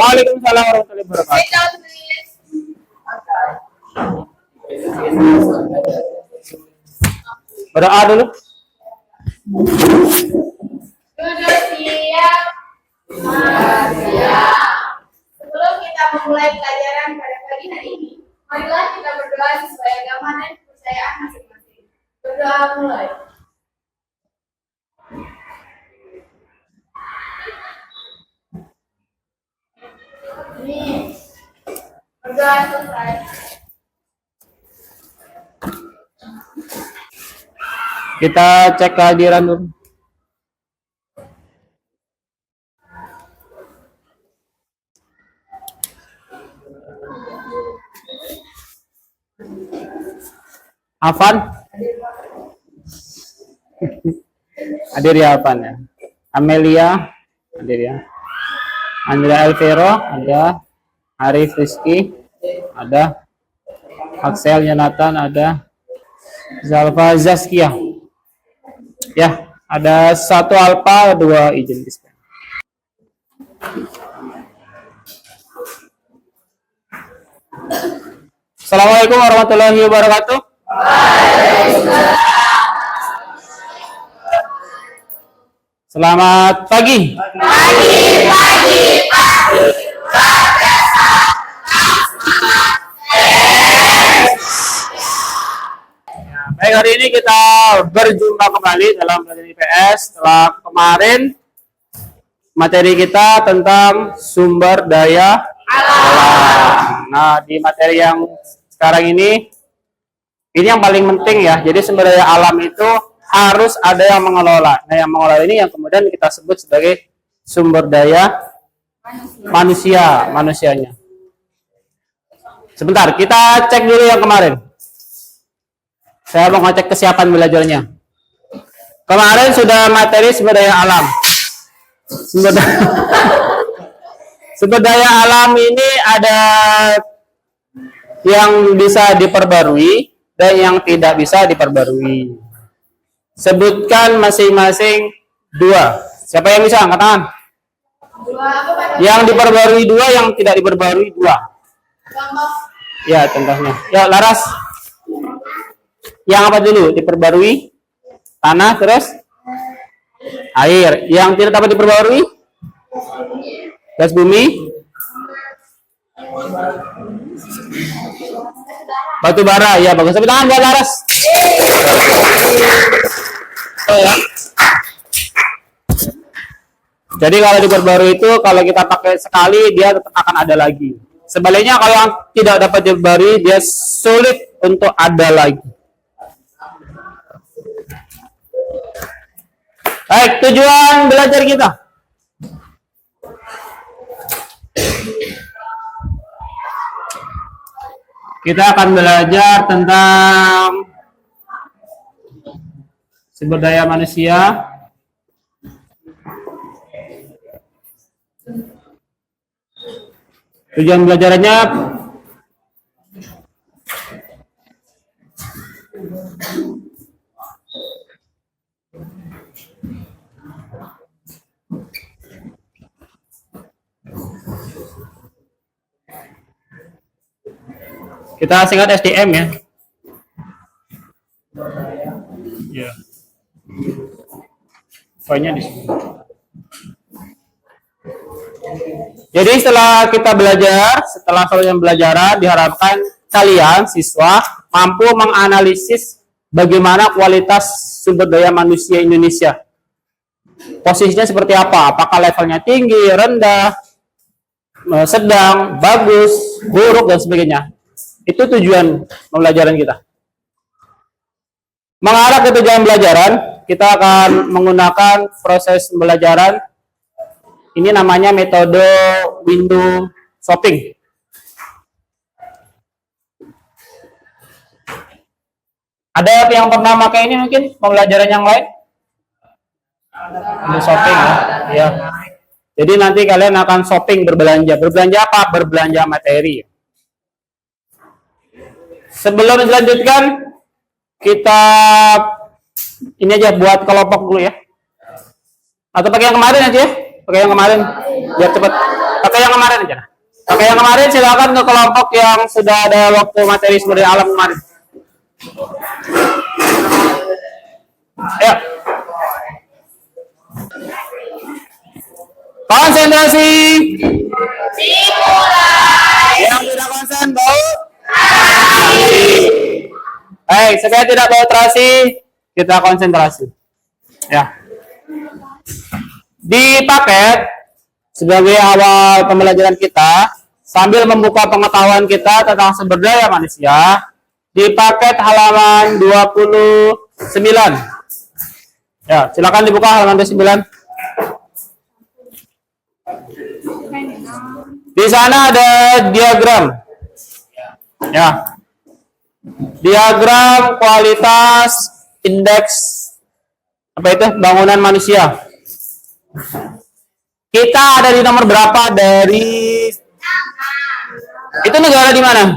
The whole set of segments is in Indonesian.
Waalaikumsalam warahmatullahi wabarakatuh. Berdoa dulu. Sudah siap. Sebelum kita memulai pelajaran pada pagi hari ini, marilah kita berdoa sesuai agama dan kepercayaan masing-masing. Berdoa mulai. Ini berdoa selesai. Kita cek kehadiran dulu. Afan? Hadir ya Afan ya. Amelia hadir ya. Andrea Elvero ada. Arif Rizky ada. Axel Jonathan ada. Zalfa Zaskia. Ya, ada 1 alfa, 2 izin dispen. Assalamualaikum warahmatullahi wabarakatuh. Selamat pagi. Baik, hari ini kita berjumpa kembali dalam pelajaran IPS setelah kemarin materi kita tentang sumber daya alam. Nah, di materi yang sekarang ini yang paling penting ya. Jadi sumber daya alam itu harus ada yang mengelola. Nah, yang mengelola ini yang kemudian kita sebut sebagai sumber daya manusianya. Sebentar, kita cek dulu yang kemarin. Saya mau ngecek kesiapan belajarnya. Kemarin sudah materi sumber daya alam. Sumber daya alam ini ada yang bisa diperbarui dan yang tidak bisa diperbarui. Sebutkan masing-masing 2. Siapa yang bisa angkat tangan? Yang diperbarui 2, yang tidak diperbarui 2. Ya, contohnya. Ya, Laras. Yang apa dulu? Diperbarui? Tanah, terus? Air. Yang tidak dapat diperbarui? Gas bumi? Batu bara. Ya, bagus. Tepuk tangan buat Laras. Oh, ya. Jadi kalau diperbarui itu, kalau kita pakai sekali, dia tetap akan ada lagi. Sebaliknya kalau yang tidak dapat diperbarui, dia sulit untuk ada lagi. Baik, tujuan belajar kita. Kita akan belajar tentang sumber daya manusia. Tujuan belajarannya kita singkat SDM ya. Ya. Poinnya di sini. Jadi setelah kita belajar, setelah selesai pembelajaran, diharapkan kalian siswa mampu menganalisis bagaimana kualitas sumber daya manusia Indonesia. Posisinya seperti apa? Apakah levelnya tinggi, rendah, sedang, bagus, buruk, dan sebagainya. Itu tujuan pembelajaran kita. Mengarah ke tujuan pembelajaran, kita akan menggunakan proses pembelajaran. Ini namanya metode window shopping. Ada yang pernah pakai ini mungkin pembelajaran yang lain? Window shopping ya. Jadi nanti kalian akan shopping, berbelanja. Berbelanja apa? Berbelanja materi. Sebelum dilanjutkan, kita ini aja buat kelompok dulu ya. Atau pakai yang kemarin aja ya. Pakai yang kemarin, biar cepat. Pakai yang kemarin aja. Pakai yang kemarin, silakan ke kelompok yang sudah ada waktu materi sumber daya alam kemarin. Ayo. Konsentrasi. Dimulai. Yang tidak konsen bau. Baik, supaya tidak bau terasi, kita konsentrasi. Ya. Di paket sebagai awal pembelajaran kita, sambil membuka pengetahuan kita tentang sumber daya manusia, di paket halaman 29. Ya, silakan dibuka halaman 29. Di sana ada diagram. Ya. Diagram kualitas indeks apa itu? Bangunan manusia. Kita ada di nomor berapa dari itu negara di mana?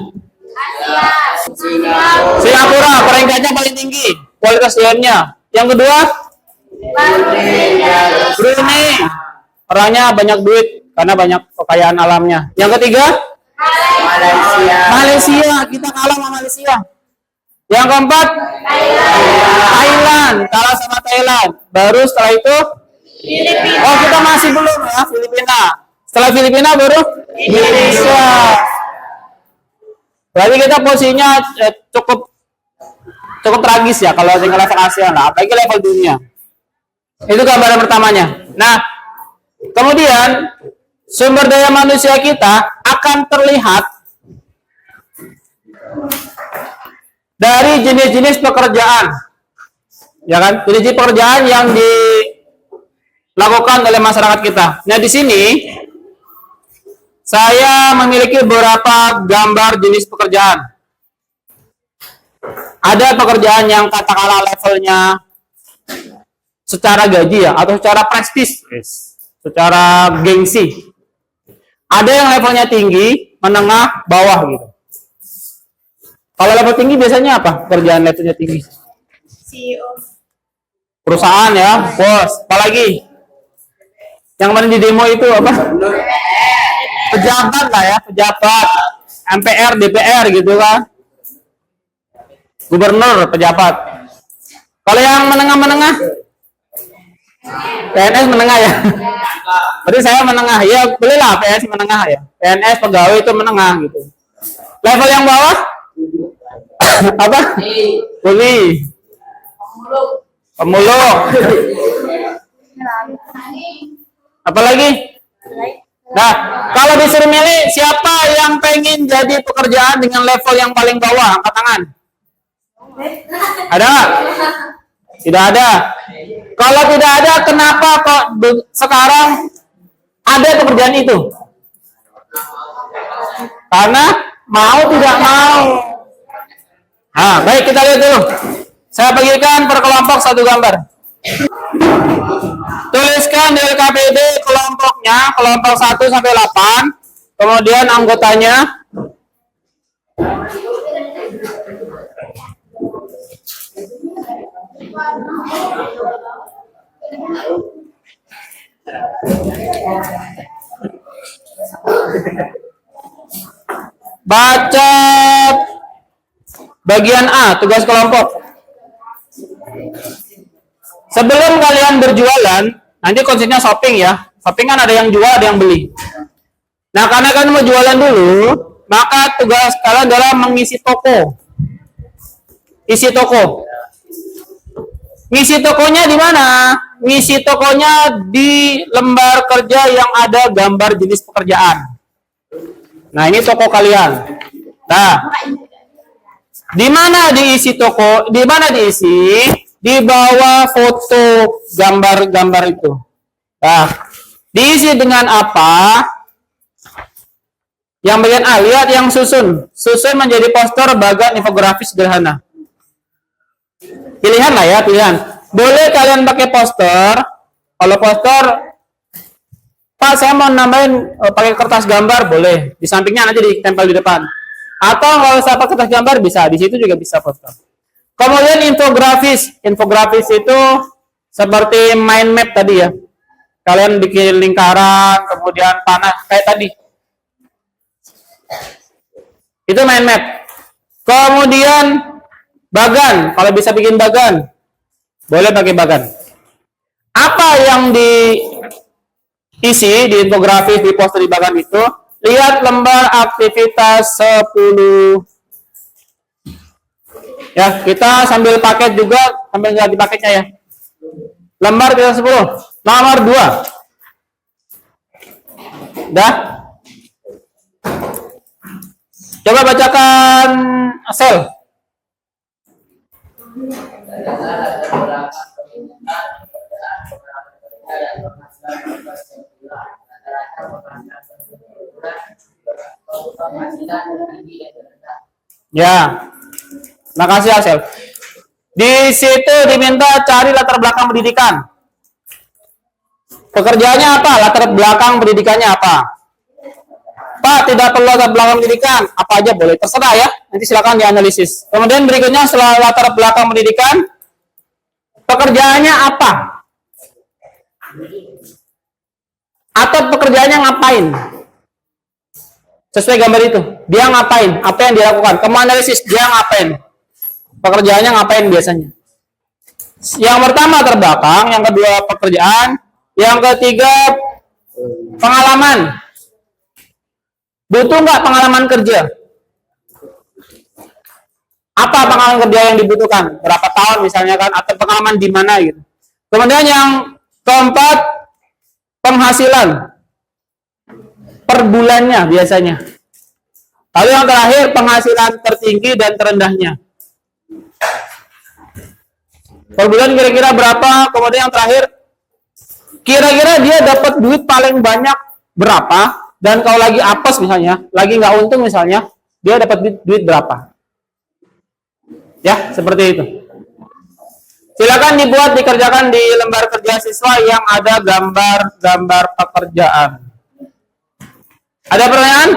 Singapura, peringkatnya paling tinggi kualitas SDM-nya. Yang kedua? Brunei. Orangnya banyak duit karena banyak kekayaan alamnya. Yang ketiga? Malaysia. Kita kalah sama Malaysia. Yang keempat? Thailand. Kalah sama Thailand. Baru setelah itu? Filipina. Oh, kita masih belum ya, Filipina. Setelah Filipina baru Indonesia. Berarti kita posisinya cukup tragis ya kalau tinggal level Asia, nah, apalagi level dunia. Itu gambaran pertamanya. Nah, kemudian sumber daya manusia kita akan terlihat dari jenis-jenis pekerjaan, ya kan? Jenis-jenis pekerjaan yang dilakukan oleh masyarakat kita. Nah, di sini saya memiliki beberapa gambar jenis pekerjaan. Ada pekerjaan yang katakanlah levelnya secara gaji ya, atau secara prestis, secara gengsi. Ada yang levelnya tinggi, menengah, bawah gitu. Kalau level tinggi biasanya apa? Pekerjaan levelnya tinggi. CEO. Perusahaan ya, bos. Apalagi? Yang mana di demo itu apa? Pejabat lah ya, pejabat. MPR, DPR gitu kan. Gubernur, pejabat. Kalau yang menengah-menengah? PNS menengah ya. Berarti saya menengah. Ya, boleh lah PNS menengah ya. PNS pegawai itu menengah gitu. Level yang bawah? Apa? Kuli. Pemulung. Apalagi? Nah, kalau disuruh milih siapa yang pengen jadi pekerjaan dengan level yang paling bawah? Angkat tangan. Ada nggak? Tidak ada. Kalau tidak ada, kenapa kok sekarang ada pekerjaan itu? Karena mau tidak mau. Nah, baik kita lihat dulu. Saya bagikan per kelompok satu gambar. Tuliskan di LKPD kelompoknya, kelompok 1 sampai 8. Kemudian anggotanya. Baca bagian A, tugas kelompok. Sebelum kalian berjualan, nanti konsepnya shopping ya. Shopping kan ada yang jual, ada yang beli. Nah, karena kalian mau jualan dulu, maka tugas kalian adalah mengisi toko. Isi toko. Ngisi tokonya di mana? Ngisi tokonya di lembar kerja yang ada gambar jenis pekerjaan. Nah, ini toko kalian. Nah, di mana diisi toko? Di mana diisi? Di bawah foto gambar-gambar itu. Nah, diisi dengan apa? Yang bagian A, lihat yang susun. Susun menjadi poster bagan infografis sederhana. Pilihan lah ya, pilihan. Boleh kalian pakai poster. Kalau poster, Pak saya mau nambahin pakai kertas gambar, boleh. Di sampingnya nanti ditempel di depan. Atau kalau saya pakai kertas gambar bisa, di situ juga bisa poster. Kemudian infografis. Infografis itu seperti mind map tadi ya. Kalian bikin lingkaran, kemudian panah kayak tadi. Itu mind map. Kemudian bagan, kalau bisa bikin bagan, boleh pakai bagan. Apa yang diisi di infografis di poster di bagan itu? Lihat lembar aktivitas 10. Ya, kita sambil paket juga, sambil ganti paketnya ya. Lembar kita 10. Nomor 2. Dah? Coba bacakan Asel. Ya. Makasih Asel. Di situ diminta cari latar belakang pendidikan. Pekerjaannya apa? Latar belakang pendidikannya apa? Pak, tidak perlu latar belakang pendidikan. Apa aja boleh, terserah ya. Nanti silakan dianalisis. Kemudian berikutnya setelah latar belakang pendidikan, pekerjaannya apa? Atau pekerjaannya ngapain? Sesuai gambar itu. Dia ngapain? Apa yang dia lakukan? Kamu analisis, dia ngapain? Pekerjaannya ngapain biasanya? Yang pertama terbelakang, yang kedua pekerjaan, yang ketiga pengalaman. Butuh nggak pengalaman kerja? Apa pengalaman kerja yang dibutuhkan? Berapa tahun misalnya kan? Atau pengalaman di mana gitu? Kemudian yang keempat, penghasilan per bulannya biasanya. Lalu yang terakhir, penghasilan tertinggi dan terendahnya. Per bulan kira-kira berapa? Kemudian yang terakhir, kira-kira dia dapat duit paling banyak berapa? Dan kalau lagi apes misalnya, lagi nggak untung misalnya, dia dapat duit berapa? Ya, seperti itu. Silakan dibuat, dikerjakan di lembar kerja siswa yang ada gambar-gambar pekerjaan. Ada pertanyaan?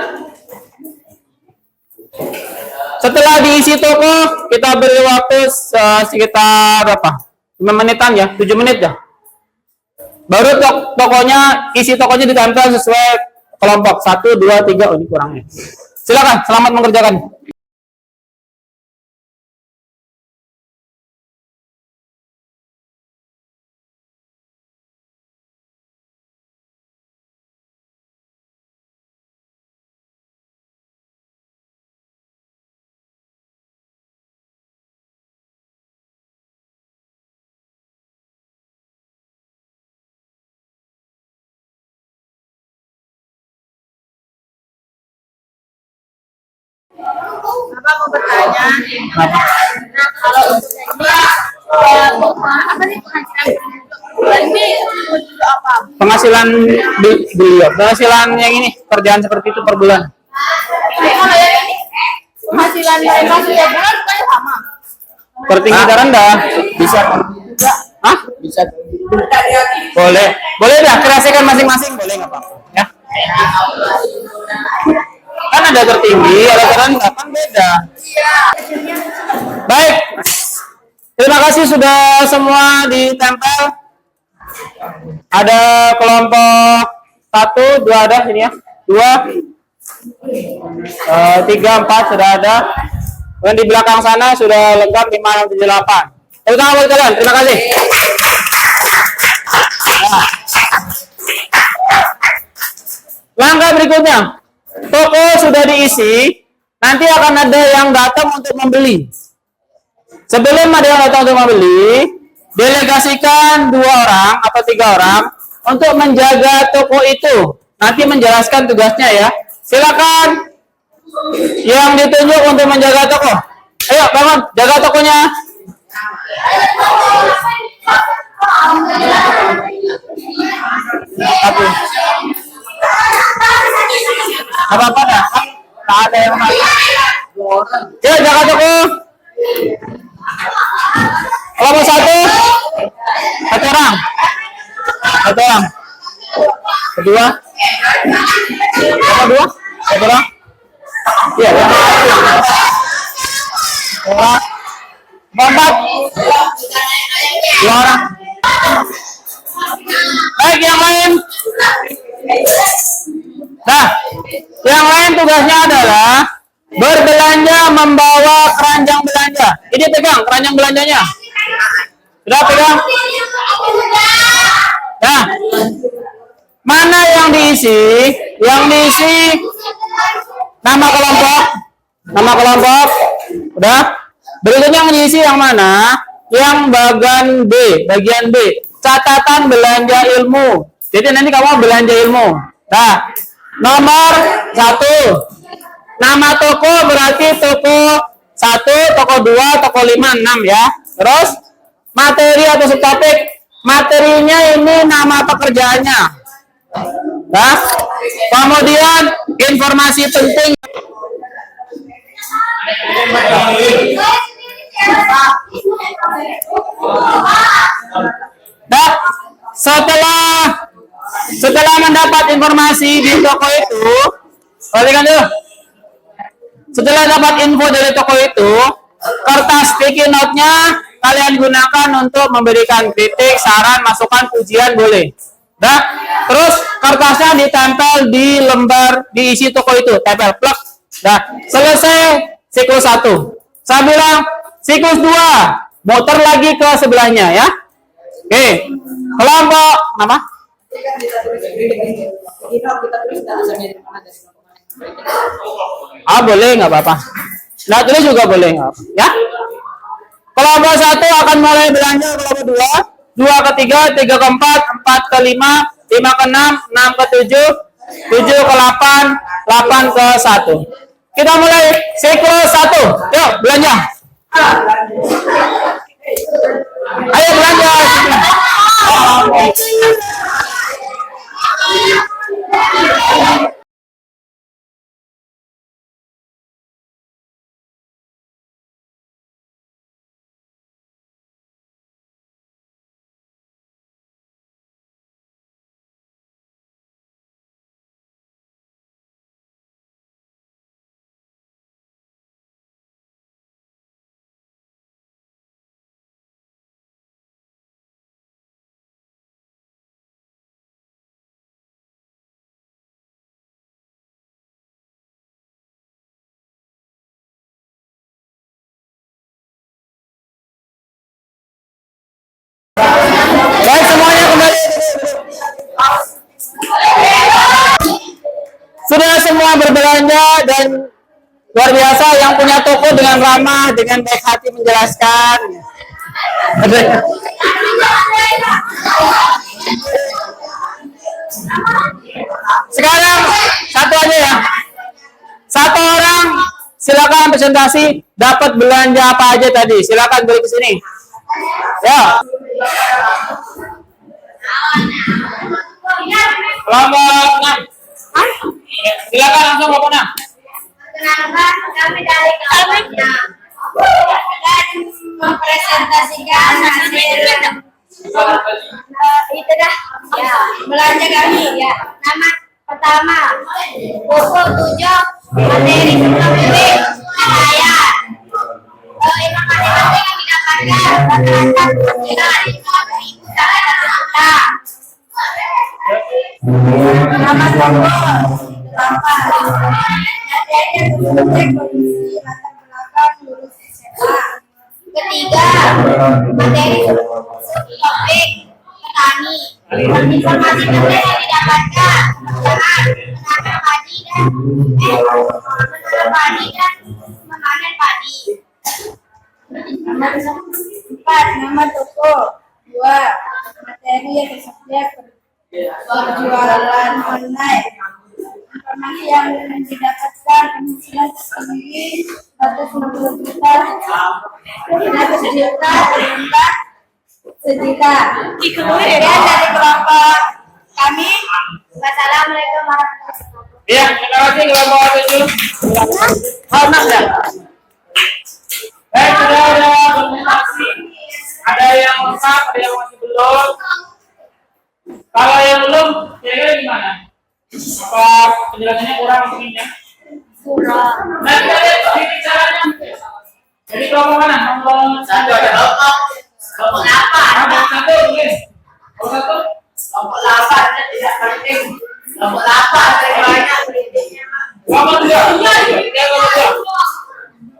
Setelah diisi toko, kita beri waktu sekitar berapa? 5 menitan ya, 7 menit ya. Baru tokonya, isi tokonya ditempel sesuai kelompok 1, 2, 3. Oh, ini kurangnya. Silakan, selamat mengerjakan. Bapak mau bertanya. Nah, kalau untuk apa sih penghasilan ini untuk apa? Penghasilan beliau, penghasilan yang ini, kerjaan seperti itu per bulan. Kalau yang ini penghasilan mereka setiap bulan kan sama. Tertinggi terendah bisa. Hah? Bisa. Boleh. Boleh dah, kreasikan masing-masing, boleh nggak apa-apa. Ya. Kan ada tertinggi, ada terendah, kan beda. Baik. Terima kasih sudah semua ditempel. Ada kelompok 1, 2 ada ini ya. 2, 3, 4 sudah ada. Dan di belakang sana sudah lengkap 5, 6, 7, 8. Tepuk tangan buat kalian. Terima kasih. Nah. Langkah berikutnya. Toko sudah diisi. Nanti akan ada yang datang untuk membeli. Sebelum ada yang datang untuk membeli, delegasikan 2 orang atau 3 orang untuk menjaga toko itu. Nanti menjelaskan tugasnya ya. Silakan yang ditunjuk untuk menjaga toko. Ayo bangun, jaga tokonya. Apa-apa dah. Tak ada yang mati. Ya, jaga toko. Kelompok 1, 1 orang. 1 orang. Kedua. Kelompok 2, 1 orang. Iya, orang. 4, 2 orang. Baik, yang lain. Nah, yang lain tugasnya adalah berbelanja membawa keranjang belanja. Ini pegang keranjang belanjanya. Sudah pegang? Nah, mana yang diisi? Yang diisi nama kelompok. Nama kelompok. Udah? Berikutnya yang diisi yang mana? Yang bagian B. Catatan belanja ilmu. Jadi nanti kamu belanja ilmu. Nah, nomor 1. Nama toko berarti toko 1, toko 2, toko 5, 6 ya. Terus materi atau subtopik. Materinya ini nama pekerjaannya. Nah, kemudian informasi penting. Nah, setelah mendapat informasi di toko itu, perhatikan dulu. Setelah dapat info dari toko itu, kertas sticky note-nya kalian gunakan untuk memberikan kritik, saran, masukan, pujian boleh. Nah, terus kertasnya ditempel di lembar diisi toko itu, tempel plek. Nah, selesai siklus 1. Saya bilang siklus 2, muter lagi ke sebelahnya ya. Oke. Kelompok apa? Boleh nggak apa-apa. Nah, tulis juga boleh nggak apa, ya. Kelompok 1 akan mulai belanja kelompok 2, 2 ke 3, 3 ke 4, 4 ke 5, 5 ke 6, 6 ke 7, 7 ke 8, 8 ke 1. Kita mulai siklus 1. Yuk, belanja. Ayo belanja. Baik, semuanya kembali. Sudah semua berbelanja dan luar biasa yang punya toko dengan ramah, dengan baik hati menjelaskan. Sekarang satu aja ya. Satu orang silakan presentasi dapat belanja apa aja tadi. Silakan balik ke sini. Ya. Kelompok 6. Silakan langsung Bapak 6. Perkenalkan, kami dari kelompoknya dan mempresentasikan hasil itu dah ya belanja kami ya. Nama pertama buku 7 materi subtopik saya informasi penting yang didapatkan berdasarkan ujian usaha dan kita. Nama toko materi subtopik latar belakang lulus SMA. Ketiga, materi subtopik petani. Informasi penting yang didapatkan menanam padi dan memanen padi. Nomor 4, nama toko. 2, materi yang subjek perjualan online. Informasi yang didapatkan penghasilan tertinggi 160 juta, 100 juta, berjumlah sejuta. Kemudian dari kelompok kami, wassalamualaikum warahmatullahi wabarakatuh. Iya, terima kasih kelompok 7. Hormat ya. Baik, sudah ada presentasi. Ada yang lengkap, ada yang masih belum. Kalau yang belum, kira-kira gimana? Apa penjelasannya kurang mungkinnya? Kurang. Nah, kita lihat titik caranya. Jadi kelompok mana? Kelompok 1 ada kelompok apa? Kelompok 1 tulis. Kelompok 8 tidak penting. Kelompok 8 dari banyak pentingnya. Kelompok 2.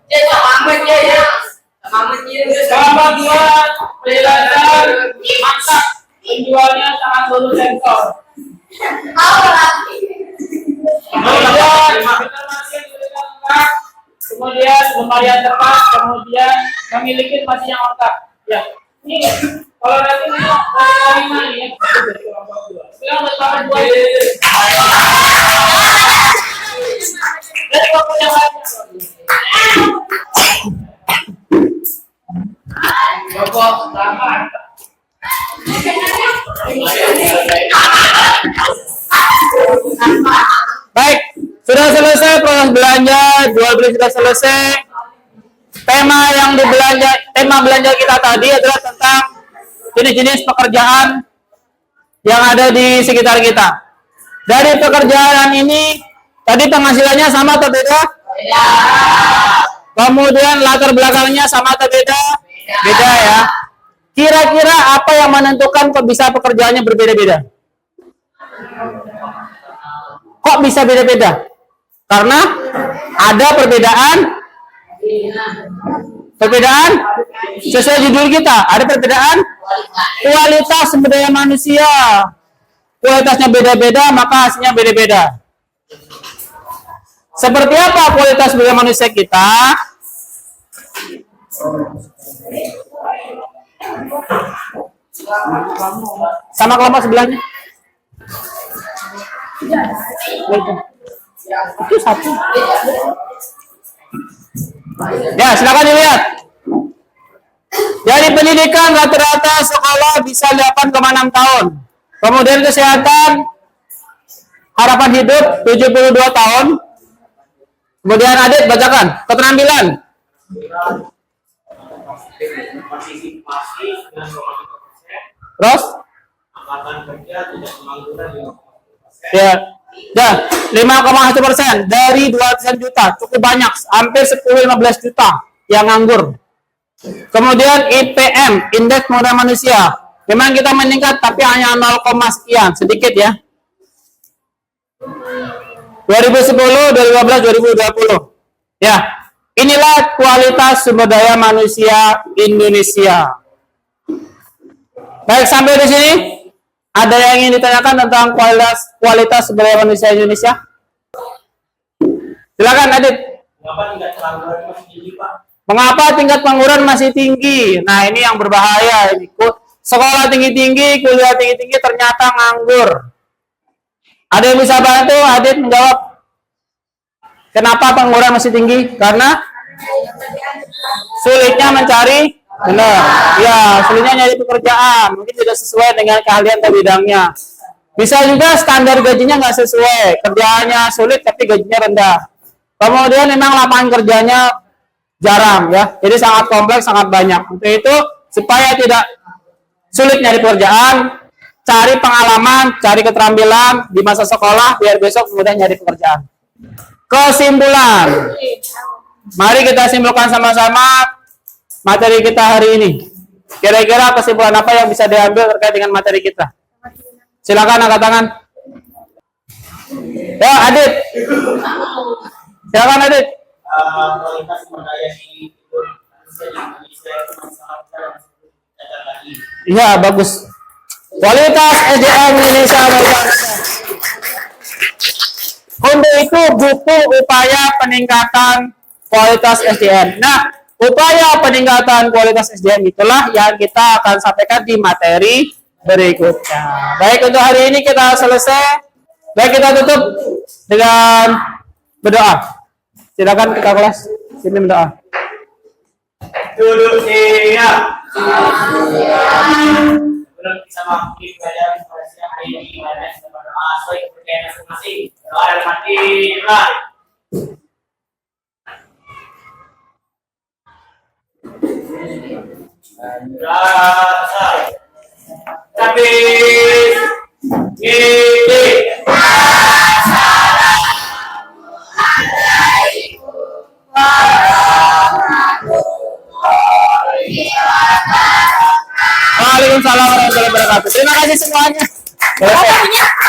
Ya sama amat ya. Sama amat ya. Kelompok 2 belajar masak. Penjualnya sangat lulus sensor. Apa lagi? Kemudian informasi yang diberikan lengkap. Kemudian lembaran tepat. Kemudian memiliki informasi yang lengkap. Ya. Ini kalau nanti ini kelima ini ya. Kelompok 2. Sekarang kelompok 2. Dari kelompok yang lainnya. Kelompok 8. Baik, sudah selesai proses belanja, jual beli sudah selesai. Tema belanja kita tadi adalah tentang jenis-jenis pekerjaan yang ada di sekitar kita. Dari pekerjaan ini, tadi penghasilannya sama atau beda? Kemudian latar belakangnya sama atau beda? Beda ya. Kira-kira apa yang menentukan kok bisa pekerjaannya berbeda-beda? Kok bisa beda-beda? Karena ada perbedaan sesuai judul kita. Ada perbedaan kualitas sumber daya manusia. Kualitasnya beda-beda, maka hasilnya beda-beda. Seperti apa kualitas sumber daya manusia kita? Sama kelompok sebelahnya. Itu satu. Ya, silakan dilihat. Dari pendidikan rata-rata sekolah bisa 8,6 tahun. Kemudian kesehatan harapan hidup 72 tahun. Kemudian Adit bacakan keterampilan. Terus? Angkatan kerja tidak pengangguran 5%. Ya. Dah, 5,1% dari 200 juta, cukup banyak, hampir 10-15 juta yang nganggur. Kemudian IPM, indeks pembangunan manusia, memang kita meningkat tapi hanya 0, sekian, sedikit ya. 2010, 2015, 2020. Ya, inilah kualitas sumber daya manusia Indonesia. Baik, sampai di sini. Ada yang ingin ditanyakan tentang kualitas sumber daya manusia Indonesia? Silakan, Adit. Mengapa tingkat pengangguran masih tinggi, Pak? Mengapa tingkat pengangguran masih tinggi? Nah, ini yang berbahaya. Sekolah tinggi-tinggi, kuliah tinggi-tinggi, ternyata nganggur. Ada yang bisa bantu Adit menjawab? Kenapa pengangguran masih tinggi? Karena sulitnya mencari. Benar. Ya, sulitnya nyari pekerjaan. Mungkin tidak sesuai dengan keahlian atau bidangnya. Bisa juga standar gajinya nggak sesuai. Kerjaannya sulit tapi gajinya rendah. Kemudian memang lapangan kerjanya jarang ya. Jadi sangat kompleks, sangat banyak. Untuk itu, supaya tidak sulit nyari pekerjaan, cari pengalaman, cari keterampilan di masa sekolah biar besok mudah nyari pekerjaan. Kesimpulan. Mari kita simpulkan sama-sama materi kita hari ini. Kira-kira kesimpulan apa yang bisa diambil terkait dengan materi kita? Silakan angkat tangan. Ya, Adit. Silakan, Adit. Kualitas sumber daya di Indonesia itu sangat lagi. Iya, bagus. Kualitas SDM Indonesia. Untuk itu butuh upaya peningkatan kualitas SDM. Nah, upaya peningkatan kualitas SDM itulah yang kita akan sampaikan di materi berikutnya. Baik, untuk hari ini kita selesai. Baik, kita tutup dengan berdoa. Silakan kita kelas sini berdoa. Duduk siap. Belum bisa mengikuti pelajaran yang hari ini. Ada yang berdoa sesuai kepercayaan masing-masing. Doa dalam hati. Rasa tapi gede Waalaikumsalam Waalaikumsalam warahmatullahi wabarakatuh. Terima kasih semuanya. Selesai.